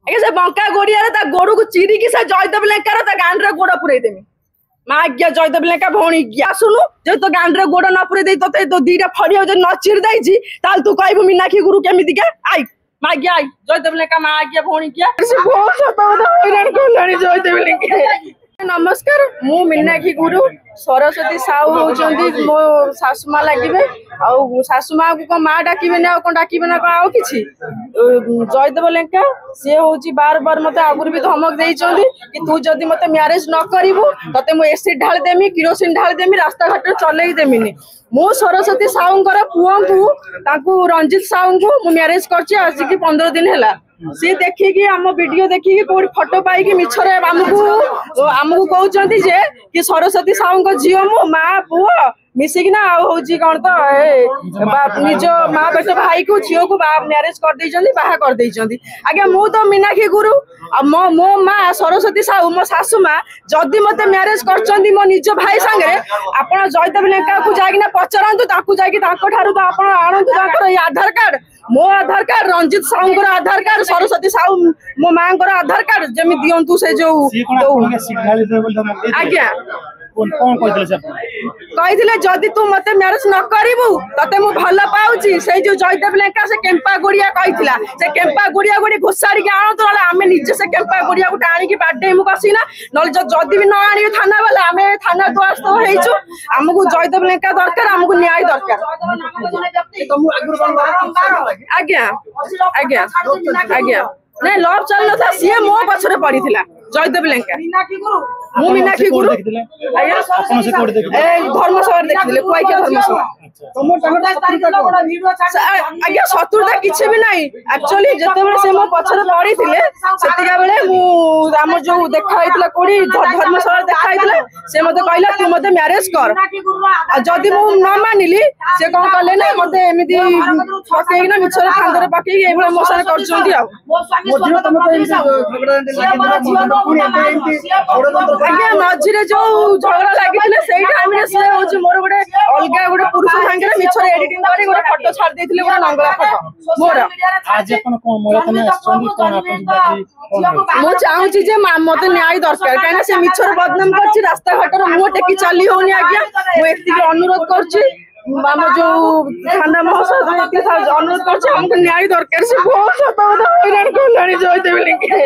ଆଜ୍ଞା ସେ ବଙ୍କା ଗୋଡିଆରେ ତା ଗୋଡକୁ ଚିରିକି ସେ ଜୟଦେବ ଲେଙ୍କାର ତା ଗାଣ୍ଡରେ ଗୋଡ ପୁରେଇ ଦେମି। ମା ଆଜ୍ଞା ଜୟଦେବ ଲେଙ୍କା ଭଉଣୀ ଆସୁନୁ ଯେ ତୋ ଗାଣ୍ଡରେ ଗୋଡ ନ ପୁରେଇ ଦେଇ ତୋତେ ତୋ ଦିଟା ଫଡିଆ ଯଦି ନ ଚିରି ଦେଇଛି ତାହେଲେ ତୁ କହିବୁ ମୀନାକ୍ଷୀ ଗୁରୁ କେମିତିକା ଆଇ ମା ଆଜ୍ଞା ଆଇ ଜୟଦେବ ଲେଙ୍କା ମା ଆଜ୍ଞା ଭଉଣୀ କିଆ ହଇରାଣ କଲାଣି ଜୟଦେବ ଲେଙ୍କା। नमस्कार मु मीनाक्षी गुरु सरस्वती साहू होउचंदी मो सासुमा लागिबे आउ सासुमा को माँ डाकिबे ना कौन डाकिबे ना आउ किछि जयदेव लेंका सी होउची बार बार मते आगुर भी धमक देइचंदी कि तू जदी मते मैरिज न करिवो तते मु एसिड ढाल देमी किरोसिन ढाल देमी रास्ता घाट चलेई देमिनी मु सरस्वती साहूंकर पुओं को ताकू रंजित साहू को मु मैरिज करछि आज की 15 दिन हैला सी देखिकी आम वीडियो देखिकी कोई फोटो पाई मिछरे आमको कहते जे कि सरस्वती साहू झील मु माँ पुओ मिसिकिना हूँ कौन तो निज माँ पेट भाई को झील को मैरिज कर बाहा कर आज्ञा मु तो मीनाक्षी गुरु मो माँ सरस्वती साहू मो सासु माँ जदि मत मैरिज कर मो निज भाई सांगे आप जयदेव लेंका को जाइना पचारतु आप आणु आधार कार्ड मो आधार कार्ड रंजित साहू आधार कार्ड सरस्वती साहू मो माँ आधार कार्ड जमी दिंतु से जो आज्ञा कही जदि तू मत मैरिज न करू ते भल पाऊँ से जो जयदेव लेंका से केम्पा गुड़िया कही से केम्पा गुड़िया गुड़ी घुषाड़ी आणु आम निजे से केम्पा गुड़िया को टाणी बाडेमु बसीना ना जदि भी न आने थाना वाला आम थाना द्वारस्थ होइछु आमको जयदेव लेंका दरकार आमको न्याय दरकार आज्ञा आज्ञा आज्ञा नहीं लव चल था सी मो पछरे पड़ी जयदेव लेंका मु मीनाक्षी गुरु धर्मसभा देखिले कुआइया धर्मसभा आज्ञा शत्रुता किसी भी नहीं एक्चुअली जिते से मो पछरे पड़ी सेतिका बेले आम जो देखा कोड़ी धर्मसभा देखा से मते कहला तू मते मैरिज कर जदि मु न मानिली से कौन कले ना मते एमिति पकेइना मिछरे फांदरे पकेइ एभले मो सारे करछंती आज्ञा मझिरे जो झगड़ा लगी से टाइम मोर गोटे अलग गोटे पुरुष सांगे मिछरे एडिटिंग कर गोटे फोटो छाड़ देथिले गोटे नंगला फोटो मोर आज अपन कोन मोलतने आछंदी कोन अपन मो चाहूची जे मते न्याय दरकार काना से मिछर बदनाम करछि रास्ता घाटर मुंह टेकी चली होनी आज्ञा मो एति अनुरोध करछि आम जो थाना महोत्सव अनुरोध करछि हमको न्याय दरकार से बहुत हइराण करलानी जयदेव लेंका।